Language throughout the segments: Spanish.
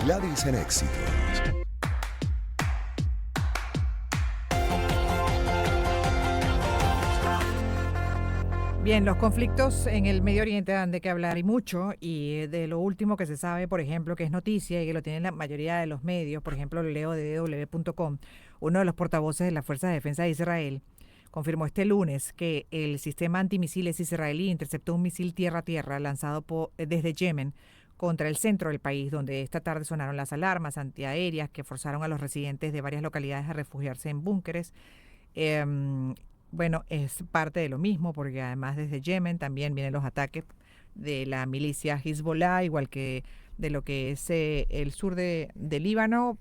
Gladys en Éxitos. Bien, los conflictos en el Medio Oriente dan de qué hablar y mucho, y de lo último que se sabe, por ejemplo, que es noticia y que lo tienen la mayoría de los medios, por ejemplo, lo leo de dw.com, uno de los portavoces de las Fuerzas de Defensa de Israel confirmó este lunes que el sistema antimisiles israelí interceptó un misil tierra-tierra lanzado desde Yemen contra el centro del país, donde esta tarde sonaron las alarmas antiaéreas que forzaron a los residentes de varias localidades a refugiarse en búnkeres. Em, bueno, es parte de lo mismo, porque además desde Yemen también vienen los ataques de la milicia Hezbollah, igual que de lo que es el sur de Líbano,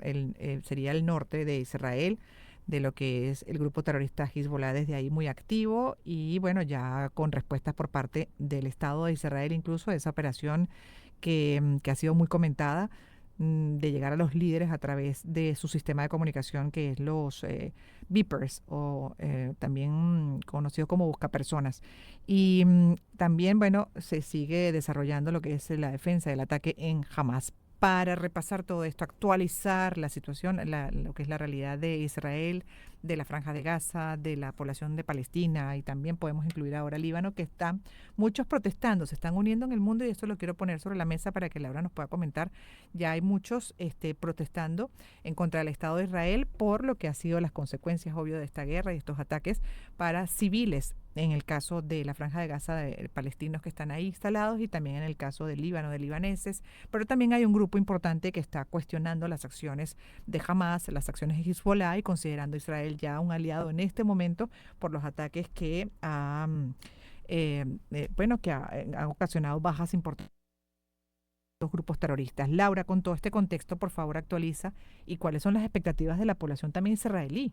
sería el norte de Israel, de lo que es el grupo terrorista Hezbollah desde ahí muy activo y bueno, ya con respuestas por parte del Estado de Israel, incluso esa operación que ha sido muy comentada, de llegar a los líderes a través de su sistema de comunicación, que es los beepers, o también conocido como buscapersonas. Y también, bueno, se sigue desarrollando lo que es la defensa del ataque en Hamas. Para repasar todo esto, actualizar la situación, lo que es la realidad de Israel, de la Franja de Gaza, de la población de Palestina, y también podemos incluir ahora Líbano, que están muchos protestando, se están uniendo en el mundo, y esto lo quiero poner sobre la mesa para que Laura nos pueda comentar. Ya hay muchos protestando en contra del Estado de Israel por lo que ha sido las consecuencias, obvio, de esta guerra y estos ataques para civiles, en el caso de la Franja de Gaza, de palestinos que están ahí instalados, y también en el caso del Líbano, de libaneses. Pero también hay un grupo importante que está cuestionando las acciones de Hamas, las acciones de Hezbollah, y considerando a Israel ya un aliado en este momento por los ataques que han ocasionado bajas importantes los grupos terroristas. Laura, con todo este contexto, por favor, actualiza y cuáles son las expectativas de la población también israelí.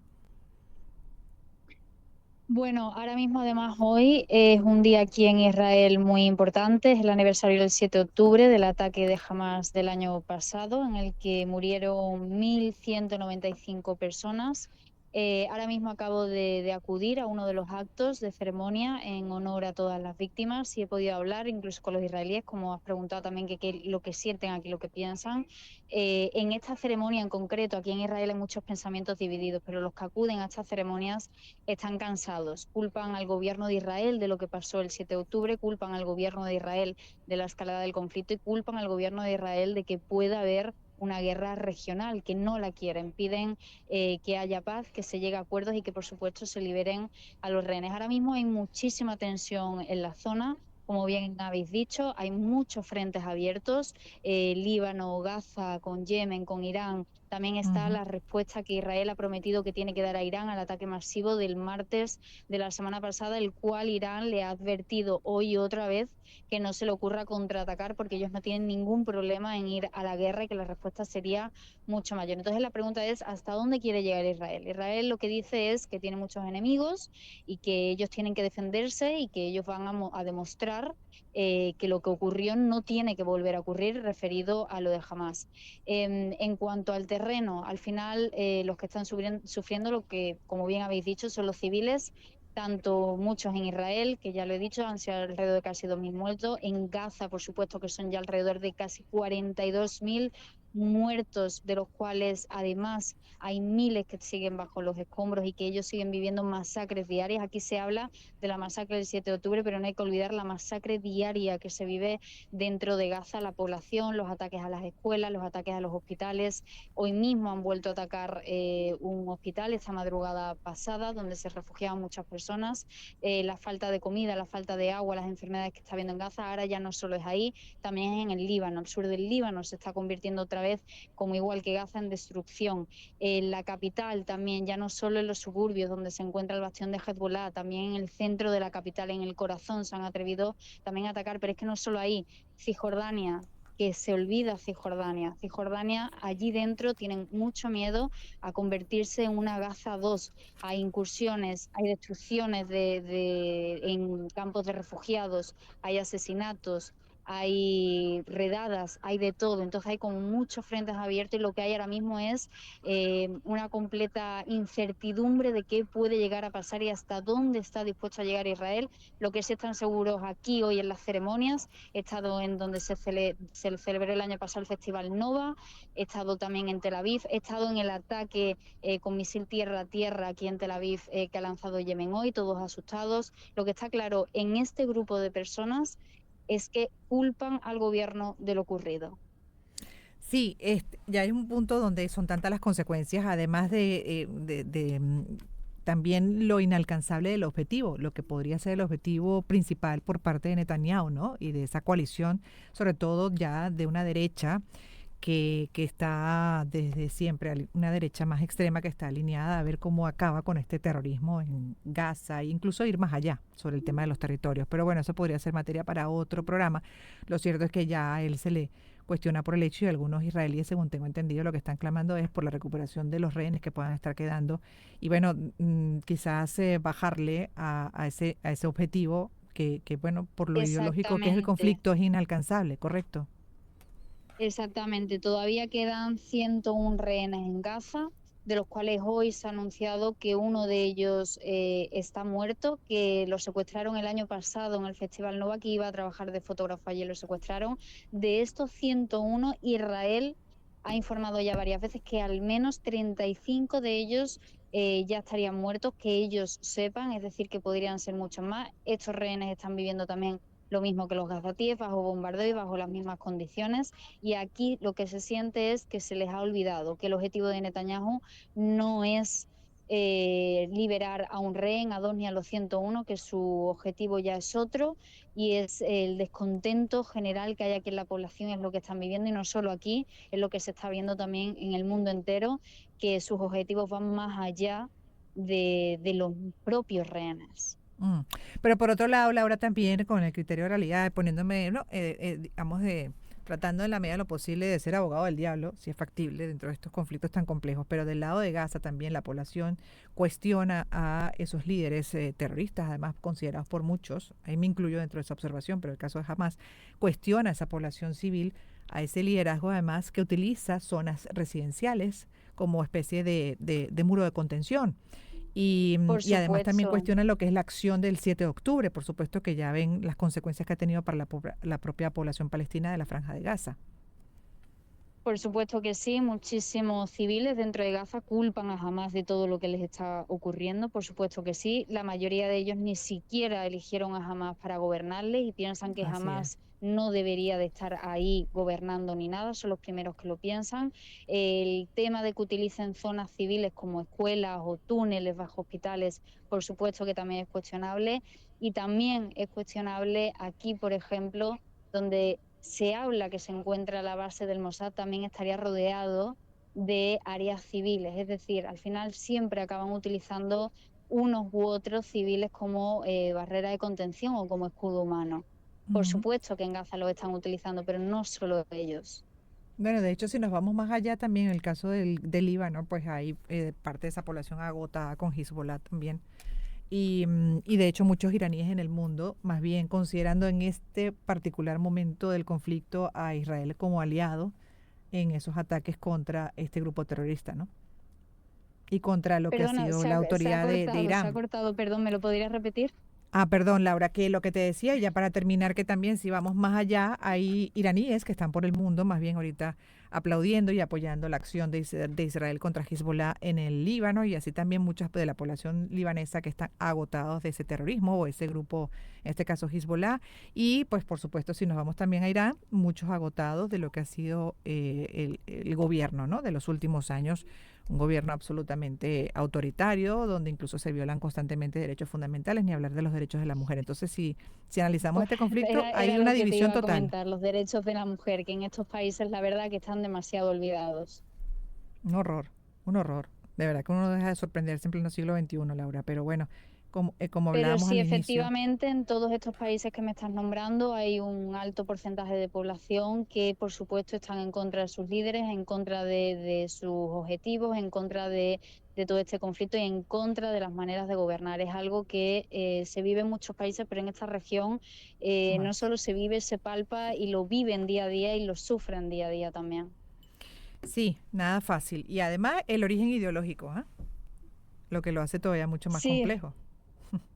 Bueno, ahora mismo además hoy es un día aquí en Israel muy importante, es el aniversario del 7 de octubre del ataque de Hamas del año pasado, en el que murieron 1.195 personas. Ahora mismo acabo de acudir a uno de los actos de ceremonia en honor a todas las víctimas y he podido hablar incluso con los israelíes, como has preguntado también qué lo que sienten aquí, lo que piensan. En esta ceremonia en concreto, aquí en Israel hay muchos pensamientos divididos, pero los que acuden a estas ceremonias están cansados, culpan al gobierno de Israel de lo que pasó el 7 de octubre, culpan al gobierno de Israel de la escalada del conflicto y culpan al gobierno de Israel de que pueda haber una guerra regional, que no la quieren. Piden que haya paz, que se llegue a acuerdos y que por supuesto se liberen a los rehenes. Ahora mismo hay muchísima tensión en la zona. Como bien habéis dicho, hay muchos frentes abiertos, Líbano, Gaza, con Yemen, con Irán. También está Ujú. la respuesta que Israel ha prometido que tiene que dar a Irán al ataque masivo del martes de la semana pasada, el cual Irán le ha advertido hoy otra vez que no se le ocurra contraatacar porque ellos no tienen ningún problema en ir a la guerra y que la respuesta sería mucho mayor. Entonces la pregunta es, ¿hasta dónde quiere llegar Israel? Israel lo que dice es que tiene muchos enemigos y que ellos tienen que defenderse y que ellos van a demostrar que lo que ocurrió no tiene que volver a ocurrir referido a lo de Hamas. En cuanto al terreno, al final los que están sufriendo lo que, como bien habéis dicho, son los civiles, tanto muchos en Israel, que ya lo he dicho, han sido alrededor de casi 2.000 muertos, en Gaza, por supuesto, que son ya alrededor de casi 42.000 muertos, de los cuales además hay miles que siguen bajo los escombros y que ellos siguen viviendo masacres diarias. Aquí se habla de la masacre del 7 de octubre, pero no hay que olvidar la masacre diaria que se vive dentro de Gaza, la población, los ataques a las escuelas, los ataques a los hospitales. Hoy mismo han vuelto a atacar un hospital esta madrugada pasada, donde se refugiaban muchas personas. La falta de comida, la falta de agua, las enfermedades que está habiendo en Gaza, ahora ya no solo es ahí, también es en el Líbano. El sur del Líbano se está convirtiendo otra vez, como igual que Gaza, en destrucción. La capital también, ya no solo en los suburbios donde se encuentra el bastión de Hezbollah, también en el centro de la capital, en el corazón, se han atrevido también a atacar, pero es que no solo ahí, Cisjordania, que se olvida Cisjordania. Cisjordania, allí dentro tienen mucho miedo a convertirse en una Gaza 2. Hay incursiones, hay destrucciones en campos de refugiados, hay asesinatos. hay redadas, hay de todo, entonces hay como muchos frentes abiertos y lo que hay ahora mismo es una completa incertidumbre de qué puede llegar a pasar y hasta dónde está dispuesto a llegar Israel. Lo que sí están seguros aquí hoy en las ceremonias, he estado en donde se celebró el año pasado el Festival Nova, he estado también en Tel Aviv, he estado en el ataque con misil tierra-tierra aquí en Tel Aviv que ha lanzado Yemen hoy, todos asustados. Lo que está claro en este grupo de personas es que culpan al gobierno de lo ocurrido. Sí, ya hay un punto donde son tantas las consecuencias, además también lo inalcanzable del objetivo, lo que podría ser el objetivo principal por parte de Netanyahu, ¿no? Y de esa coalición, sobre todo ya de una derecha que está desde siempre, una derecha más extrema que está alineada a ver cómo acaba con este terrorismo en Gaza e incluso ir más allá sobre el tema de los territorios. Pero bueno, eso podría ser materia para otro programa. Lo cierto es que ya a él se le cuestiona por el hecho y algunos israelíes, según tengo entendido, lo que están clamando es por la recuperación de los rehenes que puedan estar quedando y bueno, quizás bajarle a ese objetivo que, bueno, por lo ideológico que es el Exactamente. conflicto es inalcanzable, ¿correcto? Exactamente, todavía quedan 101 rehenes en Gaza, de los cuales hoy se ha anunciado que uno de ellos está muerto, que lo secuestraron el año pasado en el Festival Nova, que iba a trabajar de fotógrafo allí, lo secuestraron. De estos 101, Israel ha informado ya varias veces que al menos 35 de ellos ya estarían muertos, que ellos sepan, es decir, que podrían ser muchos más. Estos rehenes están viviendo también lo mismo que los gazatíes, bajo bombardeo y bajo las mismas condiciones. Y aquí lo que se siente es que se les ha olvidado que el objetivo de Netanyahu no es liberar a un rehén, a dos ni a los 101, que su objetivo ya es otro, y es el descontento general que hay aquí en la población, es lo que están viviendo, y no solo aquí, es lo que se está viendo también en el mundo entero, que sus objetivos van más allá de los propios rehenes. Mm. Pero por otro lado, Laura, también con el criterio de realidad, poniéndome, no, digamos, tratando en la medida de lo posible de ser abogado del diablo, si es factible dentro de estos conflictos tan complejos, pero del lado de Gaza también la población cuestiona a esos líderes terroristas, además considerados por muchos, ahí me incluyo dentro de esa observación, pero el caso de Hamas, cuestiona a esa población civil, a ese liderazgo además que utiliza zonas residenciales como especie de muro de contención Por y además también supuesto. cuestionan lo que es la acción del 7 de octubre, por supuesto que ya ven las consecuencias que ha tenido para la propia población palestina de la Franja de Gaza. Por supuesto que sí, muchísimos civiles dentro de Gaza culpan a Hamas de todo lo que les está ocurriendo, por supuesto que sí. La mayoría de ellos ni siquiera eligieron a Hamas para gobernarles y piensan que Así es. Hamas no debería de estar ahí gobernando ni nada, son los primeros que lo piensan. El tema de que utilicen zonas civiles como escuelas o túneles bajo hospitales, por supuesto que también es cuestionable. Y también es cuestionable aquí, por ejemplo, donde se habla que se encuentra la base del Mossad, también estaría rodeado de áreas civiles. Es decir, al final siempre acaban utilizando unos u otros civiles como barrera de contención o como escudo humano. Por Ujú. supuesto que en Gaza lo están utilizando, pero no solo ellos. Bueno, de hecho, si nos vamos más allá también, en el caso del Líbano, pues hay parte de esa población agotada con Hezbollah también. Y de hecho muchos iraníes en el mundo, más bien considerando en este particular momento del conflicto a Israel como aliado en esos ataques contra este grupo terrorista, ¿no? Y contra lo que ha Perdona, sido la autoridad de se ha Irán. cortado, perdón, ¿me lo podrías repetir? Ah, perdón, Laura, que lo que te decía, y ya para terminar, que también si vamos más allá, hay iraníes que están por el mundo, más bien ahorita aplaudiendo y apoyando la acción de Israel contra Hezbollah en el Líbano, y así también muchas de la población libanesa que están agotados de ese terrorismo o ese grupo, en este caso Hezbollah, y pues por supuesto si nos vamos también a Irán, muchos agotados de lo que ha sido el gobierno, ¿no? De los últimos años, un gobierno absolutamente autoritario, donde incluso se violan constantemente derechos fundamentales, ni hablar de los derechos de la mujer. Entonces, si analizamos Pues este conflicto, hay era una lo que te división iba a total. comentar, los derechos de la mujer, que en estos países la verdad que están demasiado olvidados. Un horror, un horror. De verdad que uno no deja de sorprenderse en pleno siglo XXI, Laura. Pero bueno, como Pero hablábamos sí, al inicio. efectivamente, en todos estos países que me estás nombrando hay un alto porcentaje de población que, por supuesto, están en contra de sus líderes, en contra de sus objetivos, en contra de de todo este conflicto y en contra de las maneras de gobernar. Es algo que se vive en muchos países, pero en esta región no Más. solo se vive, se palpa y lo viven día a día y lo sufren día a día también. Sí, nada fácil. Y además el origen ideológico, ¿ah? Lo que lo hace todavía mucho más Sí, complejo.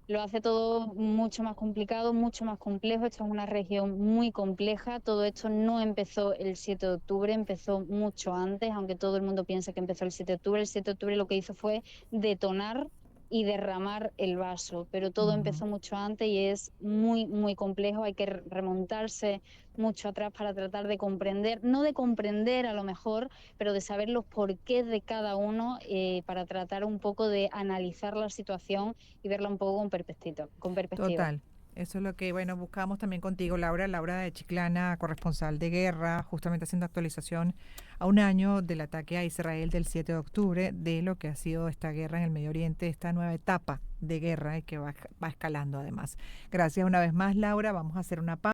lo hace todo mucho más complicado, mucho más complejo. Esto es una región muy compleja. Todo esto no empezó el 7 de octubre, empezó mucho antes, aunque todo el mundo piensa que empezó el 7 de octubre. El 7 de octubre lo que hizo fue detonar y derramar el vaso, pero todo Ujú. empezó mucho antes y es muy, muy complejo. Hay que remontarse mucho atrás para tratar de comprender, no de comprender a lo mejor, pero de saber los porqués de cada uno, para tratar un poco de analizar la situación y verla un poco con perspectiva, con perspectiva. Total. Eso es lo que, bueno, buscamos también contigo, Laura. Laura de Chiclana, corresponsal de guerra, justamente haciendo actualización a un año del ataque a Israel del 7 de octubre, de lo que ha sido esta guerra en el Medio Oriente, esta nueva etapa de guerra y que va escalando además. Gracias una vez más, Laura. Vamos a hacer una pausa.